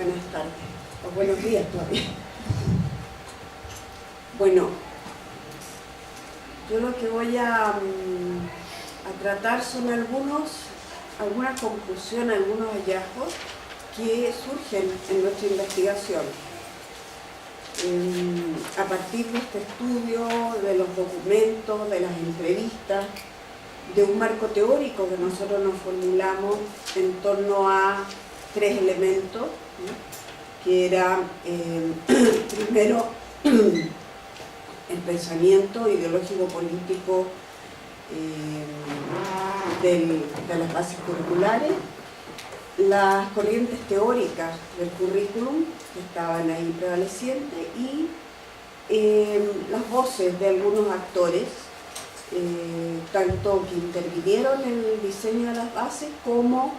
Buenas tardes, o buenos días todavía. Bueno, yo lo que voy a tratar son algunas conclusiones, algunos hallazgos que surgen en nuestra investigación. A partir de este estudio, de los documentos, de las entrevistas, de un marco teórico que nosotros nos formulamos en torno a tres elementos, ¿no? Que era, primero, el pensamiento ideológico político de las bases curriculares, las corrientes teóricas del currículum que estaban ahí prevalecientes y las voces de algunos actores, tanto que intervinieron en el diseño de las bases como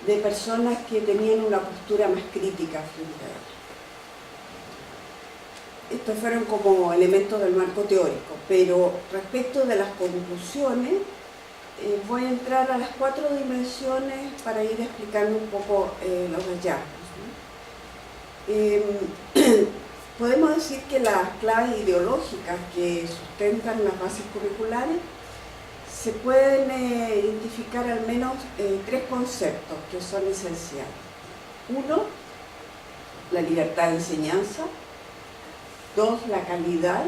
de personas que tenían una postura más crítica frente a ella. Estos fueron como elementos del marco teórico, pero respecto de las conclusiones, voy a entrar a las 4 dimensiones para ir explicando un poco los hallazgos, ¿no? Podemos decir que las claves ideológicas que sustentan las bases curriculares se pueden identificar al menos tres conceptos que son esenciales. Uno, la libertad de enseñanza. Dos, la calidad.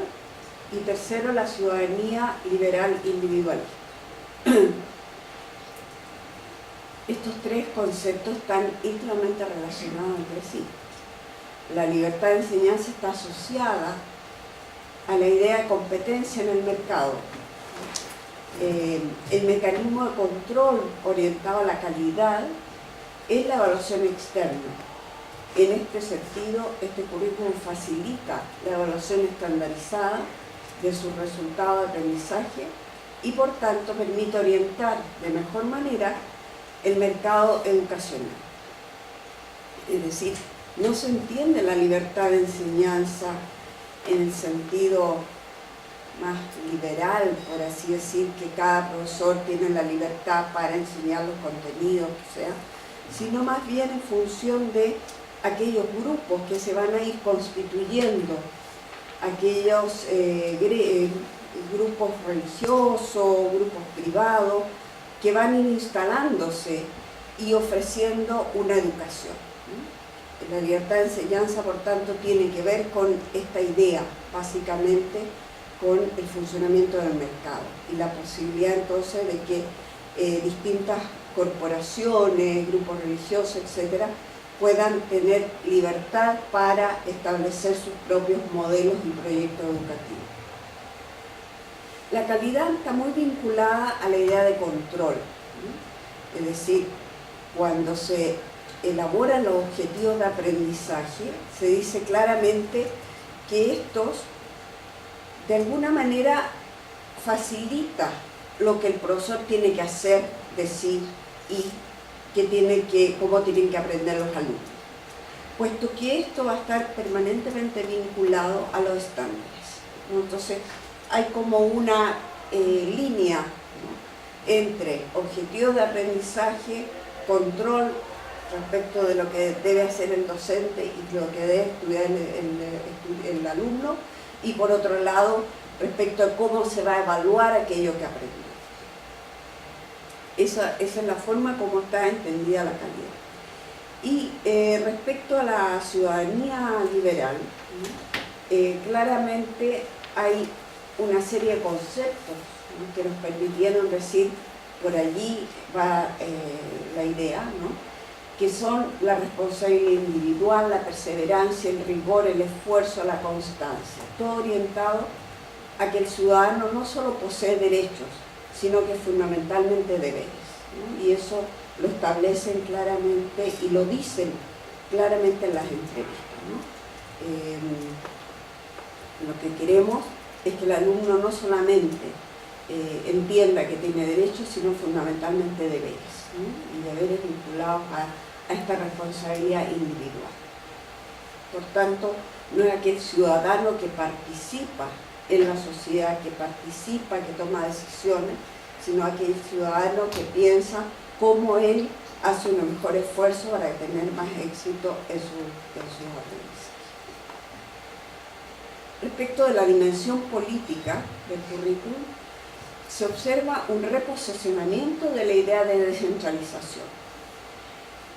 Y tercero, la ciudadanía liberal individualista. Estos tres conceptos están íntimamente relacionados entre sí. La libertad de enseñanza está asociada a la idea de competencia en el mercado. El mecanismo de control orientado a la calidad es la evaluación externa. En este sentido, este currículum facilita la evaluación estandarizada de sus resultados de aprendizaje y, por tanto, permite orientar de mejor manera el mercado educacional. Es decir, no se entiende la libertad de enseñanza en el sentido más liberal, por así decir, que cada profesor tiene la libertad para enseñar los contenidos, sino más bien en función de aquellos grupos que se van a ir constituyendo, aquellos grupos religiosos, grupos privados, que van a ir instalándose y ofreciendo una educación. La libertad de enseñanza, por tanto, tiene que ver con esta idea, básicamente, con el funcionamiento del mercado y la posibilidad entonces de que distintas corporaciones, grupos religiosos, etcétera, puedan tener libertad para establecer sus propios modelos y proyectos educativos. La calidad está muy vinculada a la idea de control, ¿no? Es decir, cuando se elaboran los objetivos de aprendizaje, se dice claramente que estos de alguna manera facilita lo que el profesor tiene que hacer, decir y cómo tienen que aprender los alumnos, puesto que esto va a estar permanentemente vinculado a los estándares, ¿no? Entonces hay como una línea, ¿no?, entre objetivos de aprendizaje, control respecto de lo que debe hacer el docente y lo que debe estudiar el alumno, y por otro lado, respecto a cómo se va a evaluar aquello que aprendió. Esa es la forma como está entendida la calidad. Y respecto a la ciudadanía liberal, ¿no?, claramente hay una serie de conceptos, ¿no?, que nos permitieron decir, por allí va la idea, ¿no?, que son la responsabilidad individual, la perseverancia, el rigor, el esfuerzo, la constancia, todo orientado a que el ciudadano no solo posee derechos, sino que fundamentalmente deberes, ¿no? Y eso lo establecen claramente y lo dicen claramente en las entrevistas, ¿no? Lo que queremos es que el alumno no solamente entienda que tiene derechos, sino fundamentalmente deberes, ¿no? Y deberes vinculados a esta responsabilidad individual. Por tanto, no es aquel ciudadano que participa en la sociedad, que participa, que toma decisiones, sino aquel ciudadano que piensa cómo él hace un mejor esfuerzo para tener más éxito en sus aprendizajes. Respecto de la dimensión política del currículum, se observa un reposicionamiento de la idea de descentralización.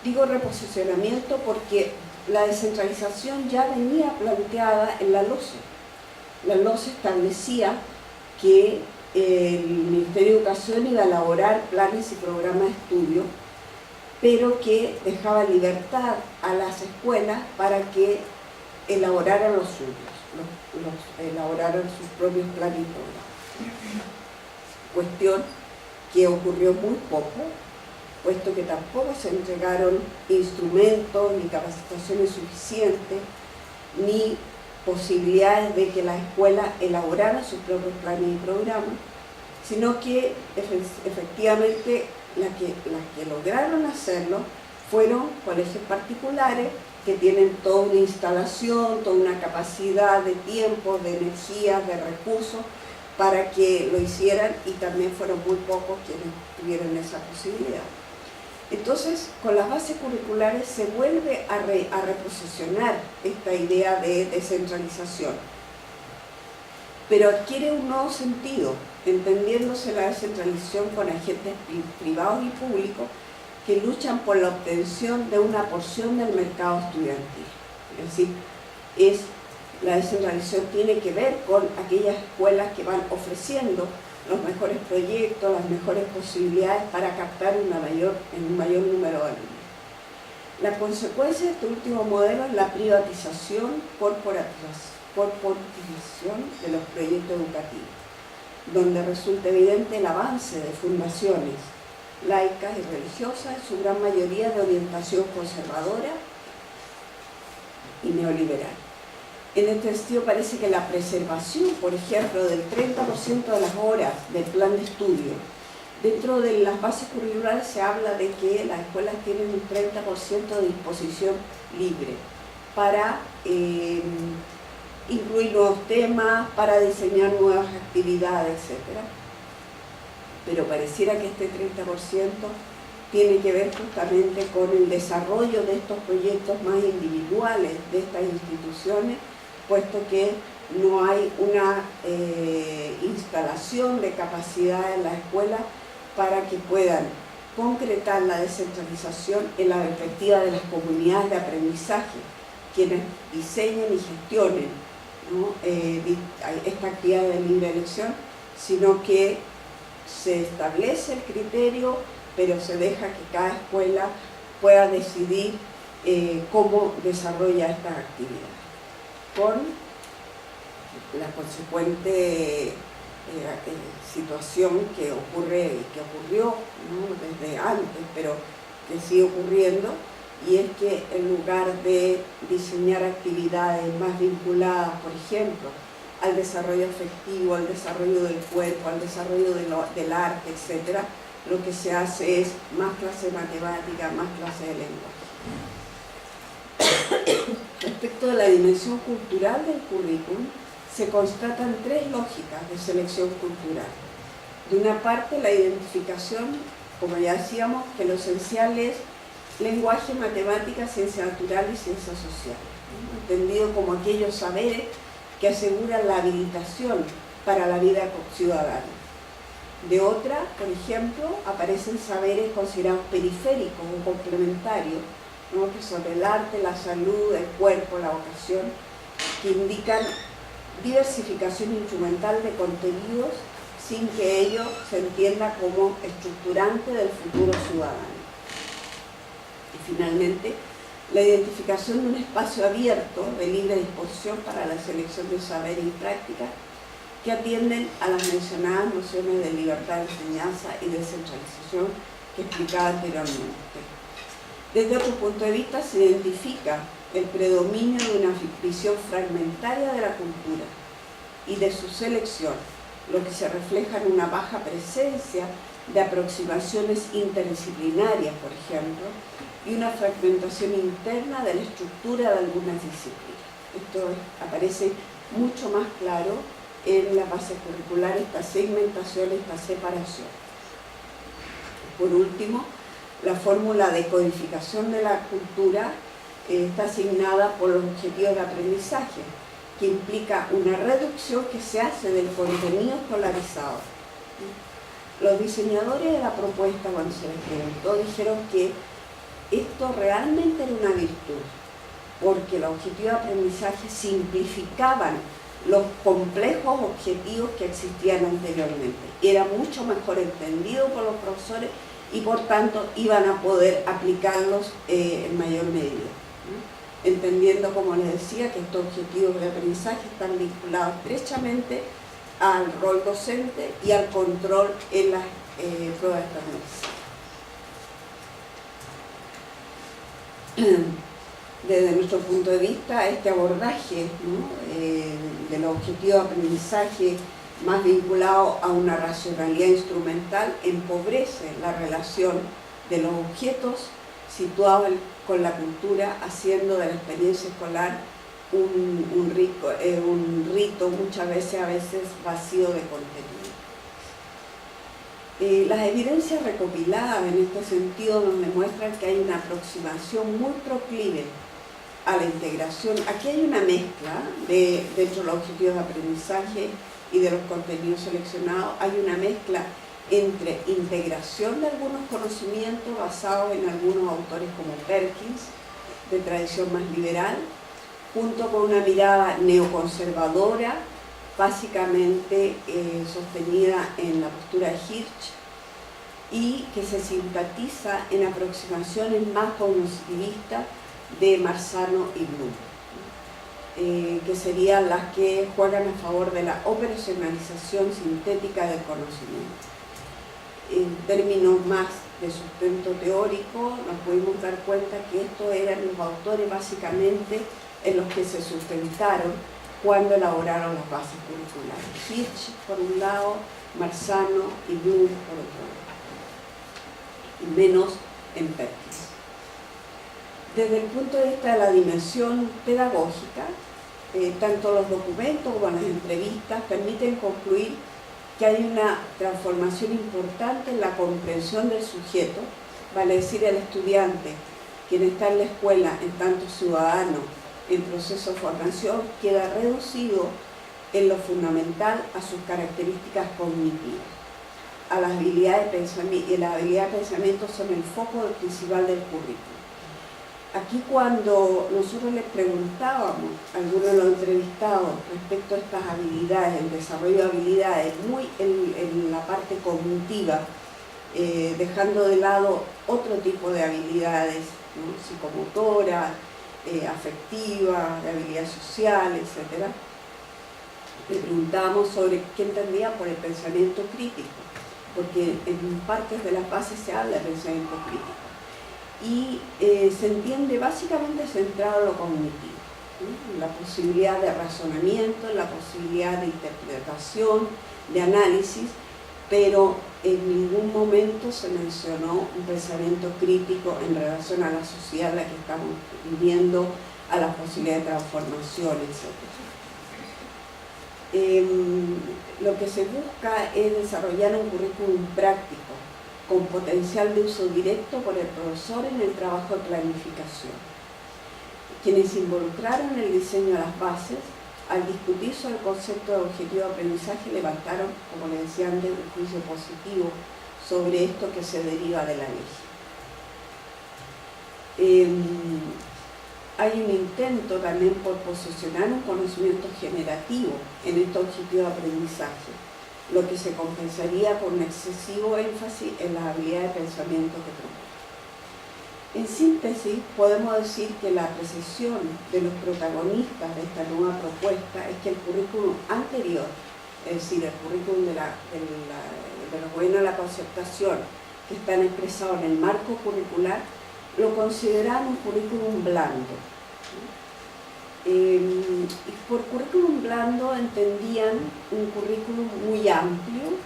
Digo reposicionamiento porque la descentralización ya venía planteada en la LOCE. La LOCE establecía que el Ministerio de Educación iba a elaborar planes y programas de estudio, pero que dejaba libertad a las escuelas para que elaboraran los suyos, elaboraran sus propios planes y programas. Cuestión que ocurrió muy poco, puesto que tampoco se entregaron instrumentos ni capacitaciones suficientes, ni posibilidades de que las escuelas elaboraran sus propios planes y programas, sino que efectivamente las que lograron hacerlo fueron colegios particulares que tienen toda una instalación, toda una capacidad de tiempo, de energía, de recursos para que lo hicieran, y también fueron muy pocos quienes tuvieron esa posibilidad. Entonces, con las bases curriculares se vuelve a reposicionar esta idea de descentralización, pero adquiere un nuevo sentido, entendiéndose la descentralización con agentes privados y públicos que luchan por la obtención de una porción del mercado estudiantil. Es decir, la descentralización tiene que ver con aquellas escuelas que van ofreciendo los mejores proyectos, las mejores posibilidades para captar un mayor número de alumnos. La consecuencia de este último modelo es la privatización, corporatización de los proyectos educativos, donde resulta evidente el avance de fundaciones laicas y religiosas, en su gran mayoría de orientación conservadora y neoliberal. En este sentido parece que la preservación, por ejemplo, del 30% de las horas del plan de estudio, dentro de las bases curriculares se habla de que las escuelas tienen un 30% de disposición libre para incluir nuevos temas, para diseñar nuevas actividades, etc. Pero pareciera que este 30% tiene que ver justamente con el desarrollo de estos proyectos más individuales de estas instituciones, puesto que no hay una instalación de capacidad en la escuela para que puedan concretar la descentralización en la perspectiva de las comunidades de aprendizaje, quienes diseñen y gestionen, ¿no?, esta actividad de libre elección, sino que se establece el criterio, pero se deja que cada escuela pueda decidir cómo desarrolla estas actividades, con la consecuente situación que ocurre y que ocurrió, ¿no?, desde antes, pero que sigue ocurriendo, y es que en lugar de diseñar actividades más vinculadas, por ejemplo, al desarrollo afectivo, al desarrollo del cuerpo, al desarrollo del arte, etc., lo que se hace es más clase de matemática, más clase de lenguaje. Respecto de la dimensión cultural del currículum, se constatan tres lógicas de selección cultural. De una parte, la identificación, como ya decíamos, que lo esencial es lenguaje, matemática, ciencia natural y ciencia social, ¿no?, entendido como aquellos saberes que aseguran la habilitación para la vida ciudadana. De otra, por ejemplo, aparecen saberes considerados periféricos o complementarios, ¿no?, que son el arte, la salud, el cuerpo, la vocación, que indican diversificación instrumental de contenidos sin que ello se entienda como estructurante del futuro ciudadano. Y finalmente, la identificación de un espacio abierto de libre disposición para la selección de saberes y prácticas que atienden a las mencionadas nociones de libertad de enseñanza y descentralización que explicaba anteriormente. Desde otro punto de vista, se identifica el predominio de una visión fragmentaria de la cultura y de su selección, lo que se refleja en una baja presencia de aproximaciones interdisciplinarias, por ejemplo, y una fragmentación interna de la estructura de algunas disciplinas. Esto aparece mucho más claro en la base curricular, esta segmentación, esta separación. Por último, la fórmula de codificación de la cultura está asignada por los objetivos de aprendizaje, que implica una reducción que se hace del contenido escolarizado. Los diseñadores de la propuesta, cuando se les preguntó, dijeron que esto realmente era una virtud, porque los objetivos de aprendizaje simplificaban los complejos objetivos que existían anteriormente. Era mucho mejor entendido por los profesores y por tanto iban a poder aplicarlos en mayor medida. Entendiendo, como les decía, que estos objetivos de aprendizaje están vinculados estrechamente al rol docente y al control en las pruebas estandarizadas. Desde nuestro punto de vista, este abordaje, ¿no?, de los objetivos de aprendizaje más vinculado a una racionalidad instrumental empobrece la relación de los objetos situados con la cultura, haciendo de la experiencia escolar un rito muchas veces vacío de contenido. Las evidencias recopiladas en este sentido nos demuestran que hay una aproximación muy proclive a la integración. Aquí hay una mezcla dentro de los objetivos de aprendizaje y de los contenidos seleccionados, hay una mezcla entre integración de algunos conocimientos basados en algunos autores como Perkins, de tradición más liberal, junto con una mirada neoconservadora, básicamente sostenida en la postura de Hirsch, y que se simpatiza en aproximaciones más cognitivistas de Marzano y Bloom, que serían las que juegan a favor de la operacionalización sintética del conocimiento. En términos más de sustento teórico, nos pudimos dar cuenta que estos eran los autores básicamente en los que se sustentaron cuando elaboraron las bases curriculares. Hirsch por un lado, Marzano y Bloom por otro lado, y menos en Perkins. Desde el punto de vista de la dimensión pedagógica, tanto los documentos como las entrevistas permiten concluir que hay una transformación importante en la comprensión del sujeto, vale decir el estudiante, quien está en la escuela en tanto ciudadano en proceso de formación, queda reducido en lo fundamental a sus características cognitivas, a las habilidades de pensamiento, y las habilidades de pensamiento son el foco principal del currículum. Aquí, cuando nosotros les preguntábamos a algunos de los entrevistados respecto a estas habilidades, el desarrollo de habilidades, muy en la parte cognitiva, dejando de lado otro tipo de habilidades, ¿no?, psicomotoras, afectivas, de habilidad social, etc., le preguntábamos sobre qué entendía por el pensamiento crítico, porque en partes de las bases se habla de pensamiento crítico. Y se entiende básicamente centrado en lo cognitivo, ¿sí?, la posibilidad de razonamiento, la posibilidad de interpretación, de análisis, pero en ningún momento se mencionó un pensamiento crítico en relación a la sociedad en la que estamos viviendo, a las posibilidades de transformación, etc. Lo que se busca es desarrollar un currículum práctico, con potencial de uso directo por el profesor en el trabajo de planificación. Quienes se involucraron en el diseño de las bases, al discutir sobre el concepto de objetivo de aprendizaje, levantaron, como les decía antes, un juicio positivo sobre esto que se deriva de la ley. Hay un intento también por posicionar un conocimiento generativo en este objetivo de aprendizaje, lo que se compensaría por un excesivo énfasis en las habilidades de pensamiento que propone. En síntesis, podemos decir que la apreciación de los protagonistas de esta nueva propuesta es que el currículum anterior, es decir, el currículum de los gobiernos de la concertación, que están expresados en el marco curricular, lo consideraban un currículum blando. Y por currículum blando entendían un currículum muy amplio,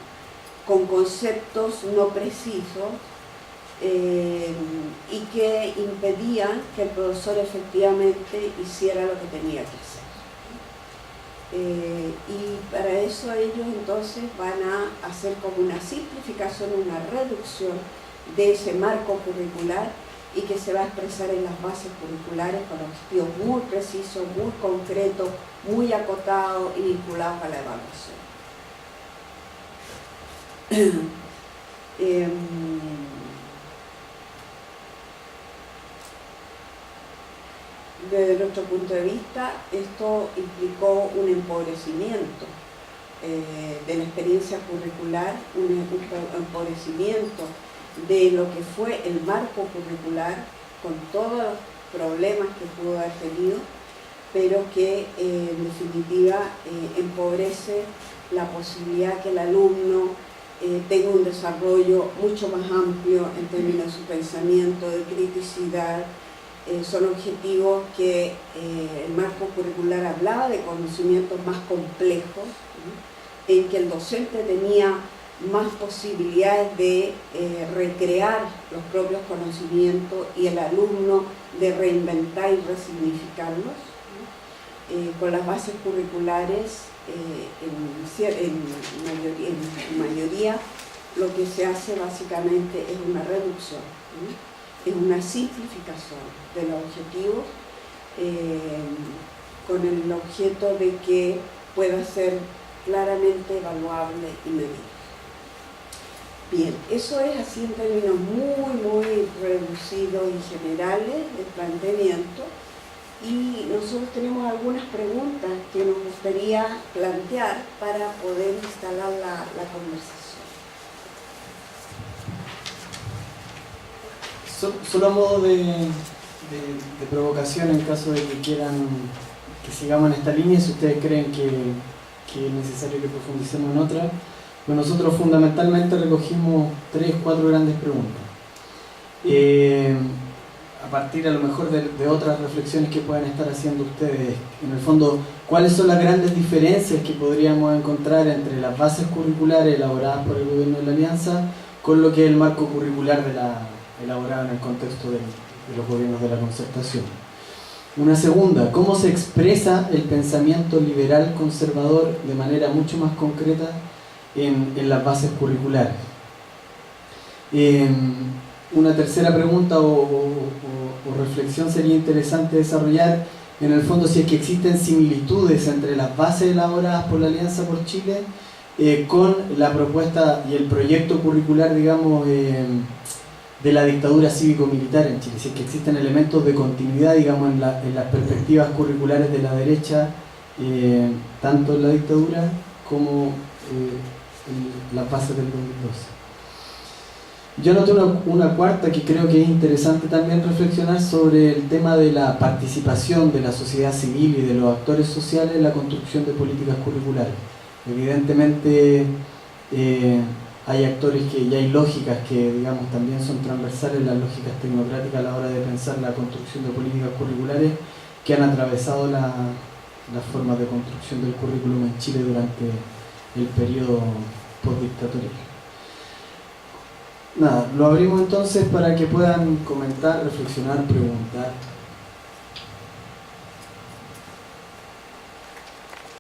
con conceptos no precisos, y que impedían que el profesor efectivamente hiciera lo que tenía que hacer. Y para eso ellos entonces van a hacer como una simplificación, una reducción de ese marco curricular y que se va a expresar en las bases curriculares con objetivos muy precisos, muy concretos, muy acotados y vinculados a la evaluación. Desde nuestro punto de vista, esto implicó un empobrecimiento de la experiencia curricular, un empobrecimiento de lo que fue el marco curricular, con todos los problemas que pudo haber tenido, pero que en definitiva empobrece la posibilidad que el alumno tenga un desarrollo mucho más amplio en términos de su pensamiento, de criticidad. Son objetivos que el marco curricular hablaba de conocimientos más complejos, en que el docente tenía más posibilidades de recrear los propios conocimientos y el alumno de reinventar y resignificarlos. Con las bases curriculares, en mayoría, lo que se hace básicamente es una reducción, es una simplificación de los objetivos con el objeto de que pueda ser claramente evaluable y medible. Bien, eso es así en términos muy reducidos y generales del planteamiento, y nosotros tenemos algunas preguntas que nos gustaría plantear para poder instalar la conversación. Solo a modo de provocación, en caso de que quieran que sigamos en esta línea, si ustedes creen que es necesario que profundicemos en otra, pues nosotros fundamentalmente recogimos 3-4 grandes preguntas. A partir a lo mejor de otras reflexiones que puedan estar haciendo ustedes, en el fondo, ¿cuáles son las grandes diferencias que podríamos encontrar entre las bases curriculares elaboradas por el gobierno de la Alianza con lo que es el marco curricular elaborado en el contexto de los gobiernos de la Concertación? Una segunda, ¿cómo se expresa el pensamiento liberal conservador de manera mucho más concreta en las bases curriculares? Una tercera pregunta o reflexión sería interesante desarrollar, en el fondo, si es que existen similitudes entre las bases elaboradas por la Alianza por Chile con la propuesta y el proyecto curricular, digamos, de la dictadura cívico-militar en Chile, si es que existen elementos de continuidad, digamos, en las perspectivas curriculares de la derecha, tanto en la dictadura como en las bases del 2012. Yo anoté una cuarta que creo que es interesante también reflexionar sobre el tema de la participación de la sociedad civil y de los actores sociales en la construcción de políticas curriculares. Evidentemente hay actores y hay lógicas que, digamos, también son transversales, las lógicas tecnocráticas a la hora de pensar la construcción de políticas curriculares que han atravesado las formas de construcción del currículum en Chile durante el periodo postdictatorial. Nada, lo abrimos entonces para que puedan comentar, reflexionar, preguntar.